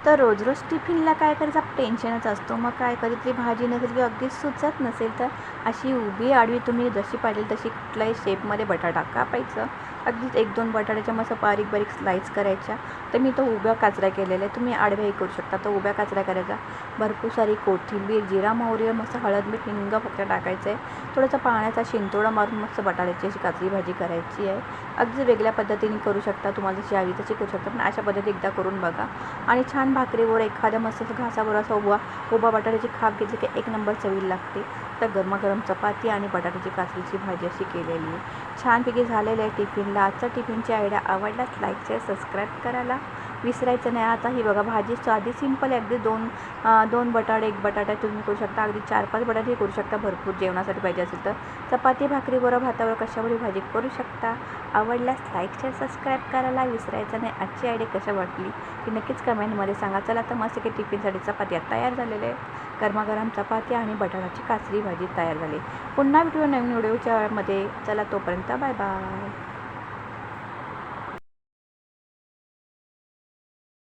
तर रोज रोज टिफिनला काय करायचं टेन्शनच असतो. मग काय कधीतरी भाजी नसेल किंवा अगदी सुचत नसेल तर अशी उभी आडवी तुम्ही जशी पाहिजे तशी कुठल्याही शेपमध्ये बटाटा कापायचं. अगदीच 1-2 बटाट्याच्या मस्त बारीक बारीक स्लाईस करायच्या. तर मी तो उभ्या काचऱ्या केलेल्या आहे. तुम्ही आडव्याही करू शकता. तर उभ्या काचऱ्या करायचा. भरपूर सारी कोथिंबीर, जिरा, मोहरी, मस्त हळद, मीठ, हिंग फक्त टाकायचं आहे. थोडासा पाण्याचा शिंतोडा मारून मस्त बटाट्याची अशी काचरी भाजी करायची आहे. अगदी वेगळ्या पद्धतीने करू शकता. तुम्हाला जशी हवी तशी करू शकता. पण अशा पद्धती एकदा करून बघा. आणि छान भाकरीवर एखाद्या मस्त घासावर असा उभा बटाट्याची खाप घेतली की एक नंबर चवीला लागते. तर गरमागरम चपाती आणि बटाट्याची काचरीची भाजी अशी केलेली आहे. छानपैकी झालेलं आहे टिफिनला. आजचा टिफिनची आयडिया आवडल्यास लाईक शेअर सबस्क्राईब करायला विसरायचं नाही. आता ही बघा भाजी साधी सिंपल आहे. अगदी दोन बटाटे, 1 बटाटा तुम्ही करू शकता. अगदी 4-5 बटाटे करू शकता. भरपूर जेवणासाठी पाहिजे असेल तर चपाती भाकरीबरोबर भातावर कशावरही भाजी करू शकता. आवडल्यास लाईक शेअर सबस्क्राईब करायला विसरायचं नाही. आजची आयडिया कशा वाटली ती नक्कीच कमेंटमध्ये सांगा. चला तर मस्त की टिफिनसाठी चपात्या तयार झालेले आहेत. गरमागरम चपाती आणि बटाट्याची काचरी भाजी तयार झाली. पुन्हा भेटूया नवीन व्हिडिओच्या मध्ये. चला तोपर्यंत बाय बाय.